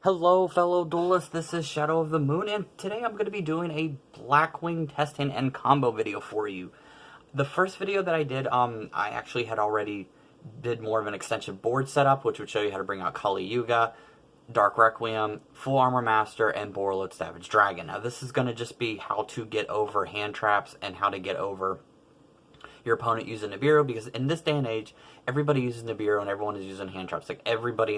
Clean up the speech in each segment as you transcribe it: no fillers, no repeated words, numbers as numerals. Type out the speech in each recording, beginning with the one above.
Hello fellow duelists, this is Shadow of the Moon, and today I'm going to be doing a Blackwing test hand and combo video for you. The first video that I did, I actually had already did more of an extensive board setup, which would show you how to bring out Kali Yuga, Dark Requiem, Full Armor Master, and Borreload Savage Dragon. Now this is going to just be how to get over hand traps and how to get over your opponent using Nibiru, because in this day and age, everybody uses Nibiru and everyone is using hand traps. Like everybody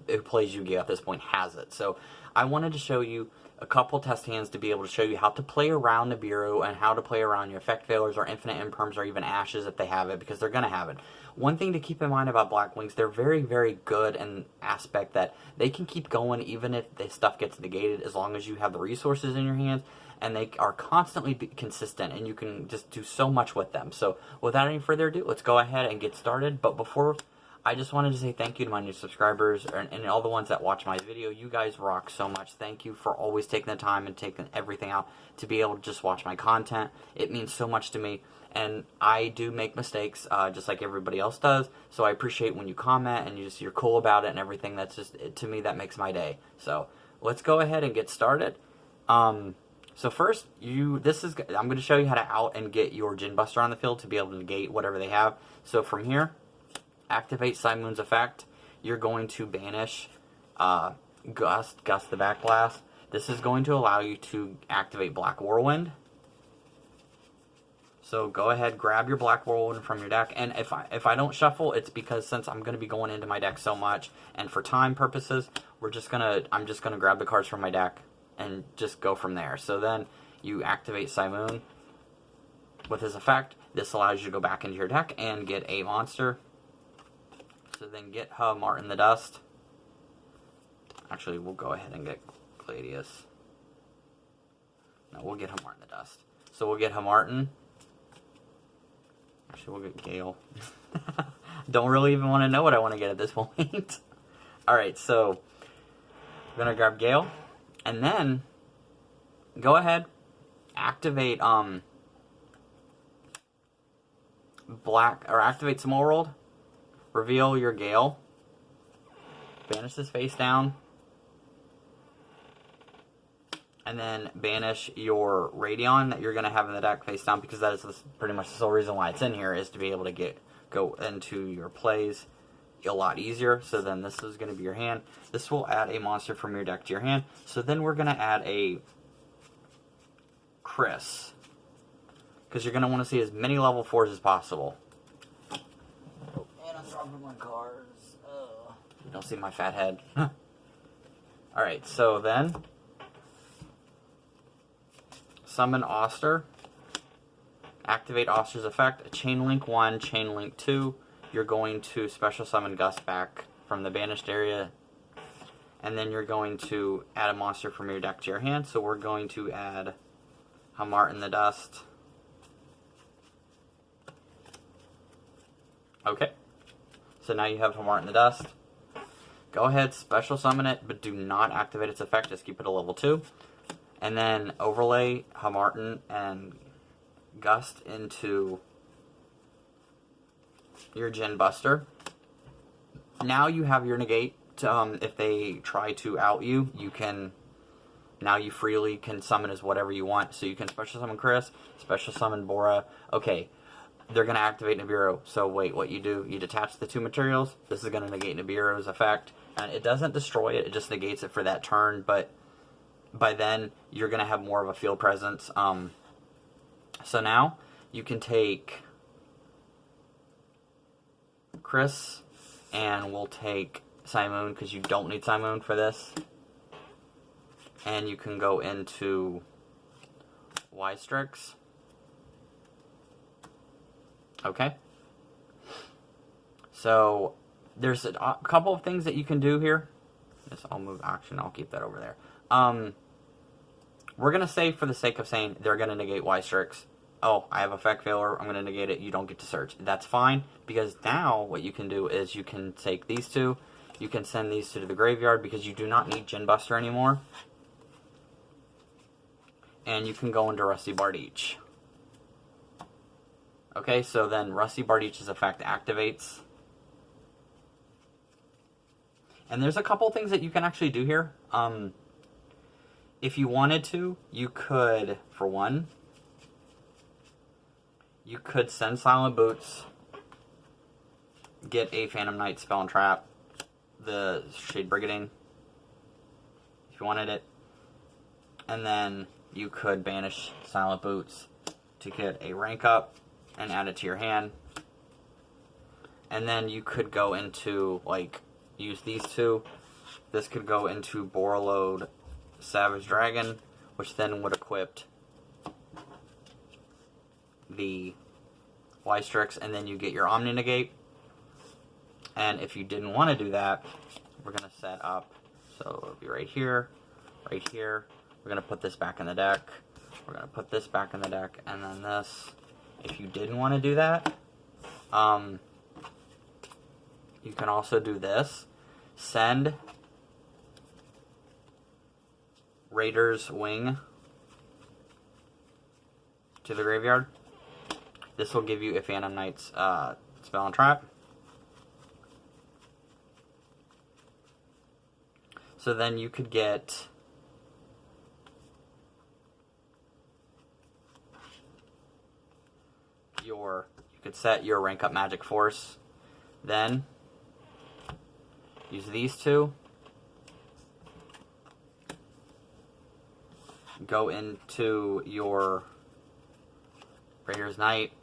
who plays Yu-Gi-Oh! At this point has it. So I wanted to show you a couple test hands to be able to show you how to play around Nibiru and how to play around your effect failures or infinite imperms or even ashes if they have it, because they're going to have it. One thing to keep in mind about Blackwings, they're very, very good in aspect that they can keep going even if the stuff gets negated as long as you have the resources in your hands, and they are constantly consistent and you can just do so much with them. So without any further ado, let's go ahead and get started. But before, I just wanted to say thank you to my new subscribers and all the ones that watch my video. You guys rock so much. Thank you for always taking the time and taking everything out to be able to just watch my content. It means so much to me, and I do make mistakes just like everybody else does. So I appreciate when you comment and you're cool about it and everything. That's just, to me, that makes my day. So let's go ahead and get started. So first, I'm going to show you how to out and get your Jin Buster on the field to be able to negate whatever they have. So from here, activate Simoon's effect. You're going to banish Gust the Backblast. This is going to allow you to activate Black Whirlwind. So go ahead, grab your Black Whirlwind from your deck. And if I don't shuffle, it's because since I'm going to be going into my deck so much, and for time purposes, I'm just gonna grab the cards from my deck and just go from there. So then you activate Simoon with his effect. This allows you to go back into your deck and get a monster. So then get Martin the Dust. Actually, we'll go ahead and get Gladius. No, we'll get Martin the Dust. So we'll get Martin. Actually, we'll get Gale. Don't really even want to know what I want to get at this point. Alright, so I'm going to grab Gale. And then go ahead, activate activate Small World. Reveal your Gale. Banish this face down. And then banish your Radeon that you're going to have in the deck face down, because that is pretty much the sole reason why it's in here, is to be able to go into your plays a lot easier. So then this is going to be your hand. This will add a monster from your deck to your hand. So then we're going to add a Chris, because you're going to want to see as many level 4s as possible. My cards. You don't see my fat head. Alright, so then summon Auster. Activate Auster's effect. Chain Link 1, Chain Link 2. You're going to special summon Gust back from the banished area. And then you're going to add a monster from your deck to your hand. So we're going to add Martin the Dust. Okay. So now you have Martin the Dust. Go ahead, special summon it, but do not activate its effect. Just keep it a level 2. And then overlay Martin and Gust into your Jin Buster. Now you have your negate. If they try to out you, now you freely can summon as whatever you want. So you can special summon Chris, special summon Bora. Okay. They're going to activate Nibiru. So wait, what you do, you detach the two materials. This is going to negate Nibiru's effect. And it doesn't destroy it, it just negates it for that turn. But by then, you're going to have more of a field presence. So now, you can take Chris, and we'll take Simoon, because you don't need Simoon for this. And you can go into Y-Strix. Okay, so there's a couple of things that you can do here. I'll move action. I'll keep that over there. We're going to say, for the sake of saying, they're going to negate Y-Strix. Oh, I have effect failure. I'm going to negate it. You don't get to search. That's fine, because now what you can do is you can take these two. You can send these two to the graveyard, because you do not need Jin Buster anymore. And you can go into Rusty Bardiche. Okay, so then Rusty Bardiche's effect activates. And there's a couple things that you can actually do here. If you wanted to, you could, for one, you could send Silent Boots, get a Phantom Knight spell and trap, the Shade Brigading, if you wanted it, and then you could banish Silent Boots to get a rank up and add it to your hand. And then you could go into, like, use these two. This could go into Borreload Savage Dragon, which then would equip the Lystrix, and then you get your Omni Negate. And if you didn't want to do that, we're going to set up, so it'll be right here, right here. We're going to put this back in the deck. We're going to put this back in the deck, and then this. If you didn't want to do that, you can also do this. Send Raider's Wing to the graveyard. This will give you a Phantom Knight's spell and trap. So then you could get you could set your rank up Magic Force. Then use these two. Go into your Raider's Knight.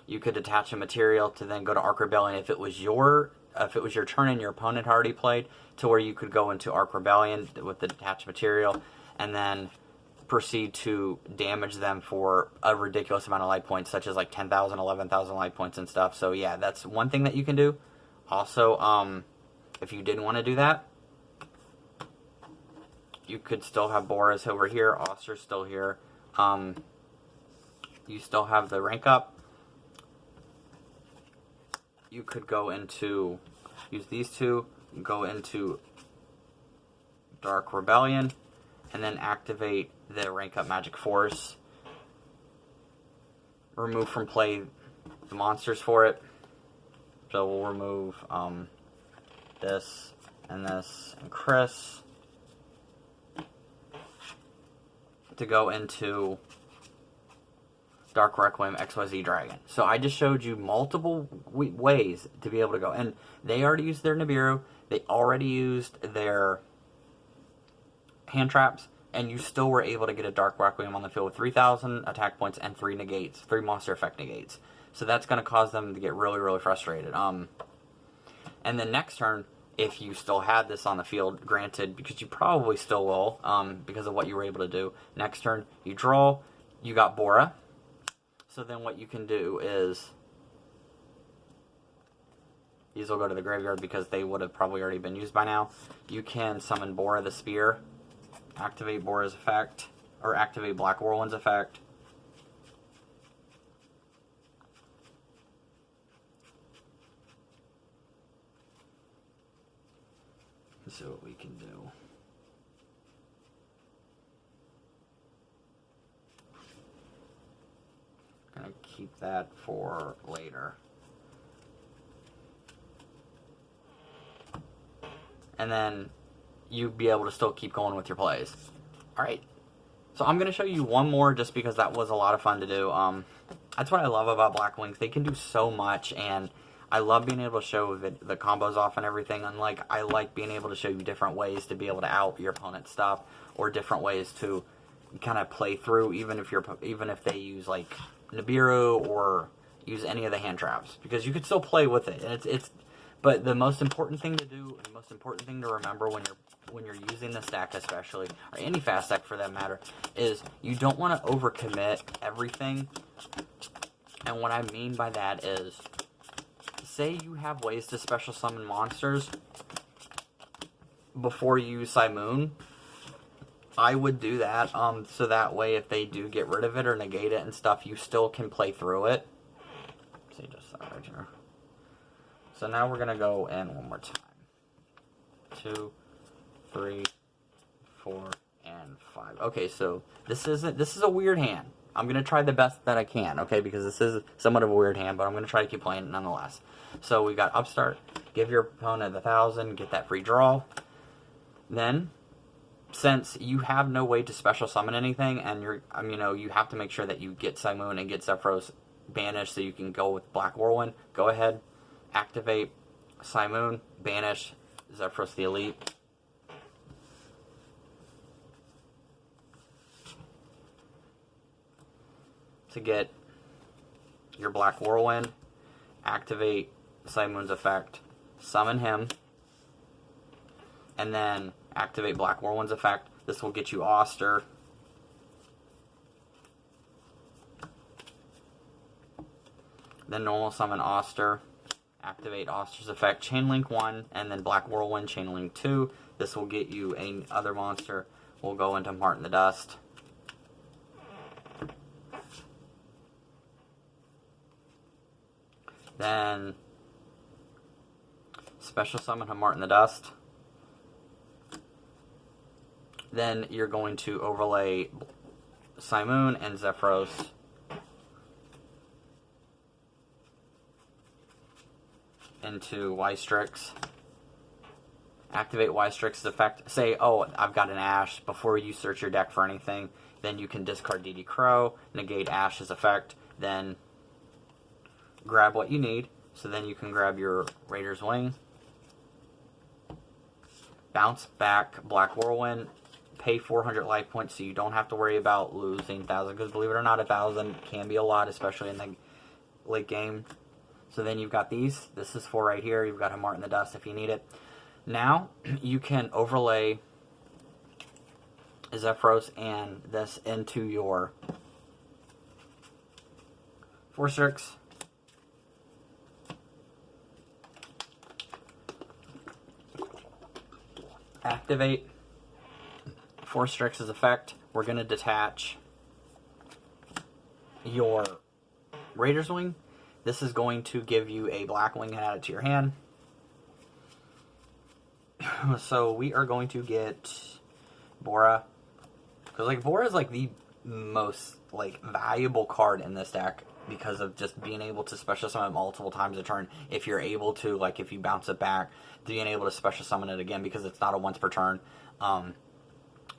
You could attach a material to then go to Arc Rebellion if it was your turn and your opponent already played, to where you could go into Arc Rebellion with the detached material and then proceed to damage them for a ridiculous amount of life points, such as like 10,000, 11,000 life points and stuff. So yeah, that's one thing that you can do. Also, if you didn't want to do that, you could still have Boris over here, Auster still here. You still have the rank up. You could go into, use these two, go into Dark Rebellion, and then activate the rank up Magic Force. Remove from play the monsters for it. So we'll remove this and Chris to go into Dark Requiem XYZ Dragon. So I just showed you multiple ways to be able to go. And they already used their Nibiru. They already used their hand traps. And you still were able to get a Dark Requiem on the field with 3,000 attack points and 3 negates. 3 monster effect negates. So that's going to cause them to get really, really frustrated. And then next turn, if you still had this on the field, granted, because you probably still will, because of what you were able to do. Next turn, you draw. You got Bora. So then what you can do is, these will go to the graveyard because they would have probably already been used by now. You can summon Bora the Spear, activate Bora's effect, or activate Black Whirlwind's effect. Let's see what we can do. Gonna keep that for later. And then you'd be able to still keep going with your plays. Alright. So I'm gonna show you one more just because that was a lot of fun to do. That's what I love about Blackwing. They can do so much, and I love being able to show the combos off and everything. And I like being able to show you different ways to be able to out your opponent's stuff, or different ways to kind of play through, even if they use like Nibiru or use any of the hand traps, because you could still play with it. And but the most important thing to do, the most important thing to remember when you're using the stack, especially, or any fast stack for that matter, is you don't want to overcommit everything. And what I mean by that is, say you have ways to special summon monsters before you use Simoon. I would do that, so that way if they do get rid of it or negate it and stuff, you still can play through it. See, just that right here. So now we're gonna go in one more time. 2, 3, 4, and 5. Okay, so this is a weird hand. I'm going to try the best that I can, okay? Because this is somewhat of a weird hand, but I'm going to try to keep playing it nonetheless. So we got Upstart, give your opponent 1,000, get that free draw. Then, since you have no way to special summon anything, and you have to make sure that you get Simoon and get Zephyros banished so you can go with Black Whirlwind, go ahead, activate Simoon, banish Zephyros the Elite. To get your Black Whirlwind, activate Simoon's effect, summon him, and then activate Black Whirlwind's effect. This will get you Auster. Then normal summon Auster, activate Auster's effect, Chain Link 1, and then Black Whirlwind, Chain Link 2. This will get you another monster. We'll go into Heart in the Dust. Then special summon Heart in the Dust. Then you're going to overlay Simoon and Zephyros into Ystrix. Activate Ystrix's effect. Say, oh, I've got an Ash. Before you search your deck for anything, then you can discard DD Crow, negate Ash's effect, then grab what you need. So then you can grab your Raider's Wing, bounce back Black Whirlwind, pay 400 life points so you don't have to worry about losing 1,000, because believe it or not, 1,000 can be a lot, especially in the late game. So then you've got these. This is 4 right here. You've got a Heart in the Dust if you need it. Now you can overlay Zephyros and this into your Forstrix. Activate Forstrix's effect. We're going to detach your Raider's Wing. This is going to give you a Blackwing and add it to your hand. So we are going to get Bora. Because like Bora is like the most like valuable card in this deck because of just being able to special summon multiple times a turn. If you're able to, like if you bounce it back, being able to special summon it again because it's not a once per turn.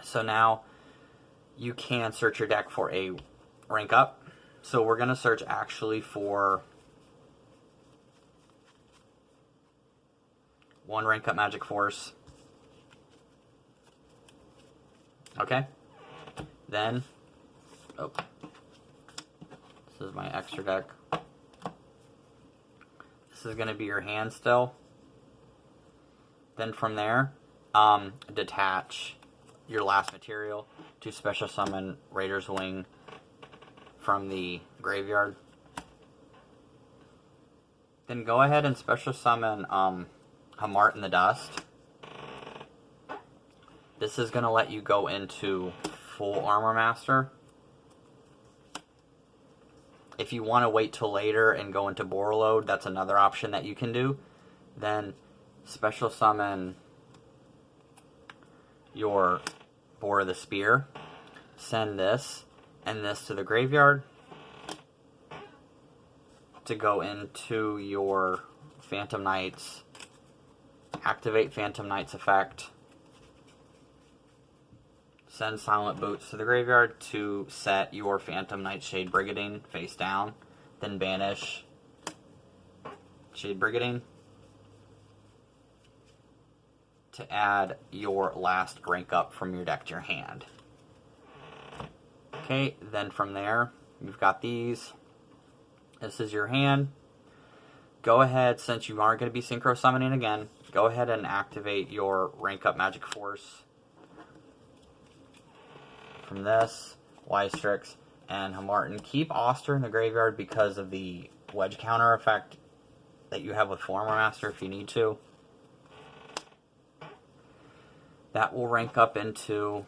So now you can search your deck for a rank up. So we're going to search actually for 1 rank up Magic Force. Okay. Then, oh, this is my extra deck. This is going to be your hand still. Then from there, detach your last material to special summon Raider's Wing from the graveyard. Then go ahead and special summon Heart in the Dust. This is going to let you go into full Armor Master. If you want to wait till later and go into Borreload, that's another option that you can do. Then special summon your Boar of the Spear. Send this and this to the graveyard to go into your Phantom Knights. Activate Phantom Knight's effect. Send Silent Boots to the graveyard to set your Phantom Knight Shade Brigadine face down. Then banish Shade Brigadine to add your last rank up from your deck to your hand. Okay, then from there, you've got these. This is your hand. Go ahead, since you aren't going to be Synchro Summoning again, go ahead and activate your rank up Magic Force from this, Ystrix, and Hamartin. Keep Auster in the graveyard because of the wedge counter effect that you have with Former Master if you need to. That will rank up into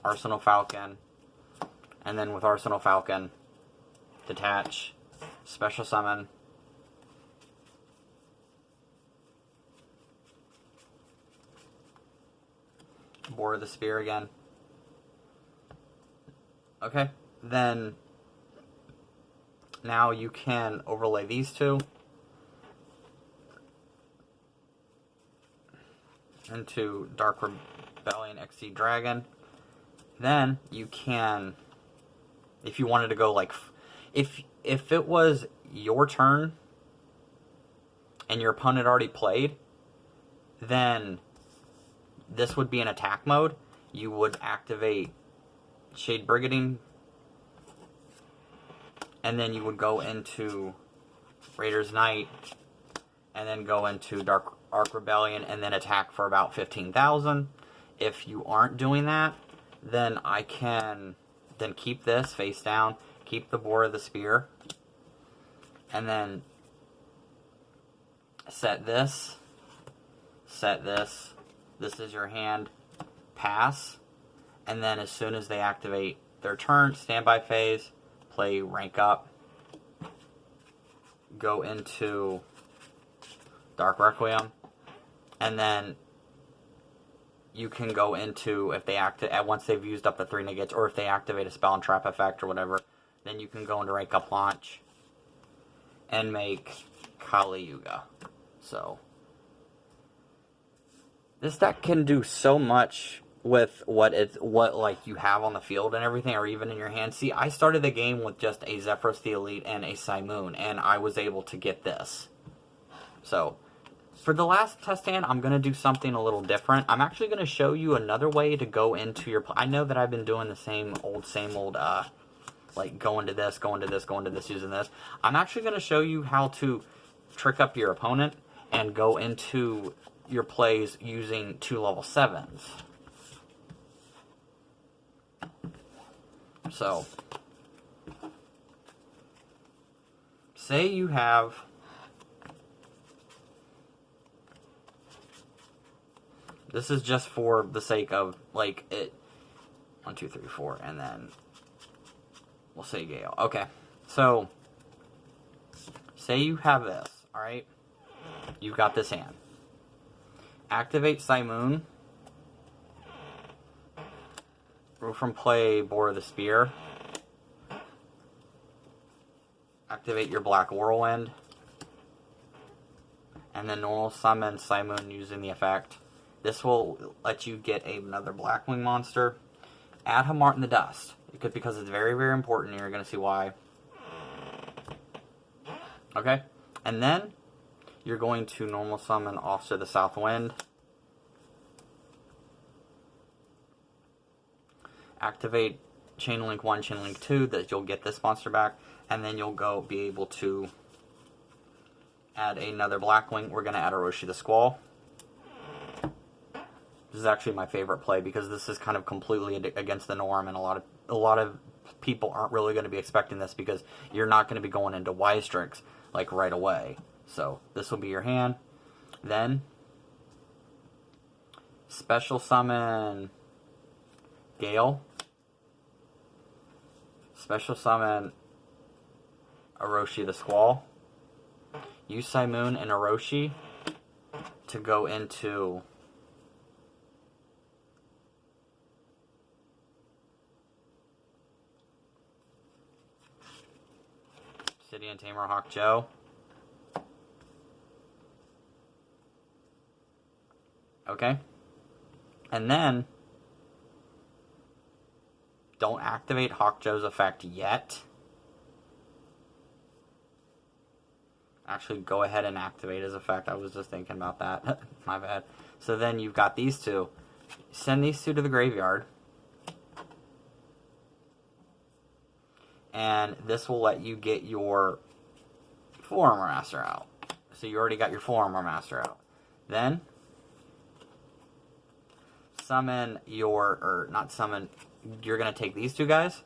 Arsenal Falcon. And then with Arsenal Falcon, detach, special summon, Boar of the Spear again. Okay, then now you can overlay these two into Dark Rebellion XC Dragon. Then you can, if you wanted to go like, if it was your turn and your opponent already played, then this would be in attack mode. You would activate Shade Brigading, and then you would go into Raider's Knight, and then go into Arc Rebellion, and then attack for about 15,000. If you aren't doing that, then I can then keep this face down, keep the Bore of the Spear, and then set this, this is your hand, pass, and then as soon as they activate their turn, standby phase, play rank up, go into Dark Requiem, and then you can go into, if they once they've used up the 3 negates, or if they activate a spell and trap effect or whatever, then you can go into rank up launch and make Kali Yuga. So this deck can do so much with what like you have on the field and everything, or even in your hand. See, I started the game with just a Zephyros the Elite and a Simoon, and I was able to get this. So for the last test hand, I'm going to do something a little different. I'm actually going to show you another way to go into your... I know that I've been doing the same old, like going to this, using this. I'm actually going to show you how to trick up your opponent and go into your plays using 2 level 7s. So, say you have... This is just for the sake of, like, it... 1, 2, 3, 4, and then we'll say Gale. Okay, so say you have this, alright? You've got this hand. Activate Simoon. From play Bore of the Spear. Activate your Black Whirlwind. And then normal summon Simoon using the effect. This will let you get another Blackwing monster. Add Hamart in the Dust. Because it's very, very important, and you're going to see why. Okay? And then you're going to normal summon Auster the South Wind. Activate Chain Link 1, Chain Link 2, that you'll get this monster back. And then you'll go be able to add another Blackwing. We're going to add Orochi the Squall. This is actually my favorite play because this is kind of completely against the norm, and a lot of people aren't really going to be expecting this because you're not going to be going into Wise Tricks like right away. So this will be your hand. Then special summon Gale. Special summon Orochi the Squall. Use Simoon and Orochi to go into City and Tamer Hawk Joe. Okay. And then don't activate Hawk Joe's effect yet. Actually, go ahead and activate his effect. I was just thinking about that. My bad. So then you've got these two. Send these two to the graveyard. And this will let you get your Full Armor Master out. So you already got your Full Armor Master out. Then summon your, or not summon, you're going to take these two guys.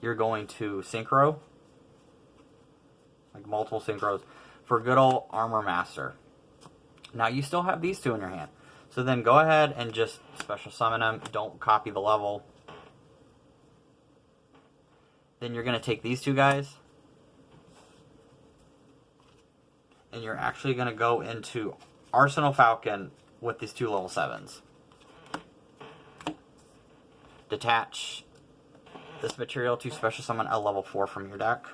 You're going to Synchro. Like multiple Synchros. For good old Armor Master. Now you still have these two in your hand. So then go ahead and just special summon them. Don't copy the level. Then you're going to take these two guys. And you're actually going to go into Arsenal Falcon with these 2 level 7s. Detach this material to special summon a level 4 from your deck.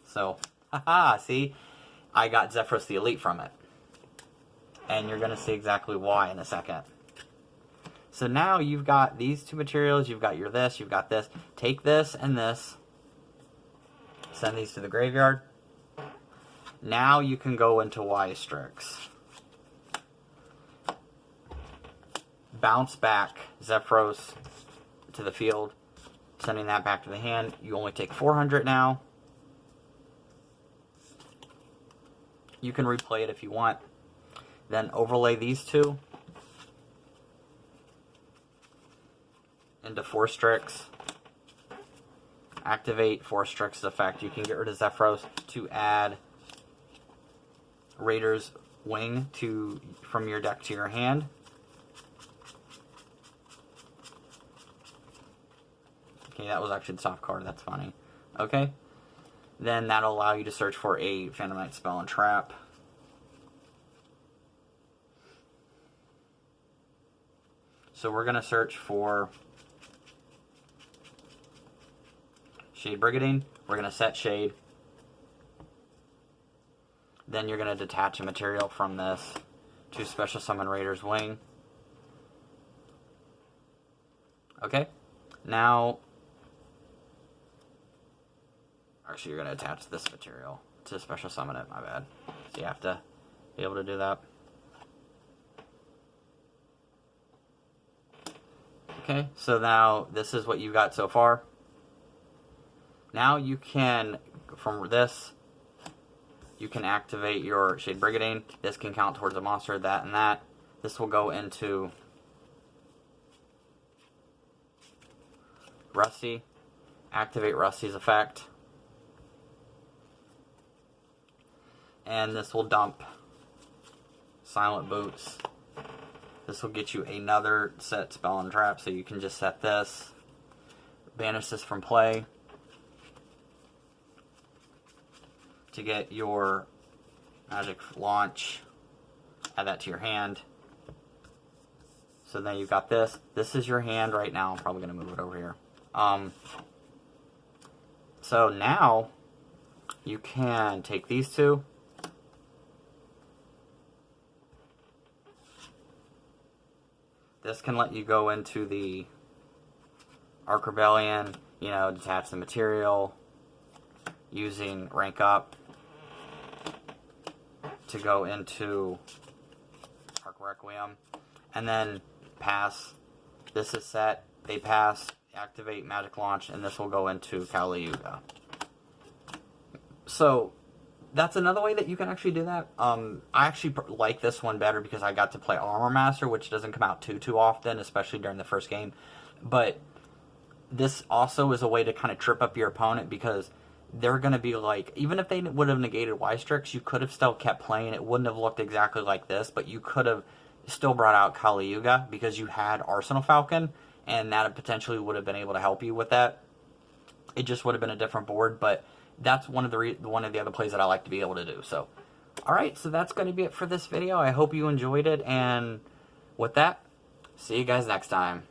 So, haha, see? I got Zephyros the Elite from it. And you're going to see exactly why in a second. So now you've got these two materials, you've got your this, you've got this. Take this and this. Send these to the graveyard. Now you can go into Wystrix. Bounce back Zephyros to the field. Sending that back to the hand. You only take 400 now. You can replay it if you want. Then overlay these two into Forstrix. Activate Forstrix's effect. You can get rid of Zephyros to add Raider's Wing from your deck to your hand. Okay, that was actually the soft card. That's funny. Okay. Then that'll allow you to search for a Phantom Knight spell and trap. So we're going to search for Shade Brigadine. We're going to set Shade. Then you're going to detach a material from this to special summon Raider's Wing. Okay. Now, actually you're going to attach this material to special summon it, my bad. So you have to be able to do that. Okay, so now this is what you've got so far. Now you can, from this, you can activate your Shade Brigadine. This can count towards a monster, that and that. This will go into Rusty. Activate Rusty's effect. And this will dump Silent Boots. This will get you another set spell and trap, so you can just set this. Banish this from play. To get your magic launch. Add that to your hand. So then you've got this. This is your hand right now. I'm probably going to move it over here. So now you can take these two. This can let you go into the Arc Rebellion, you know, detach the material, using rank up to go into Arc Requiem, and then pass. This is set, they pass, activate Magic Launch, and this will go into Kali Yuga. So, that's another way that you can actually do that. I actually like this one better because I got to play Armor Master, which doesn't come out too often, especially during the first game. But this also is a way to kind of trip up your opponent, because they're going to be like, even if they would have negated Wystrix, you could have still kept playing. It wouldn't have looked exactly like this, but you could have still brought out Kali Yuga because you had Arsenal Falcon, and that potentially would have been able to help you with that. It just would have been a different board, but that's one of the other plays that I like to be able to do. So, alright, so that's going to be it for this video. I hope you enjoyed it, and with that, see you guys next time.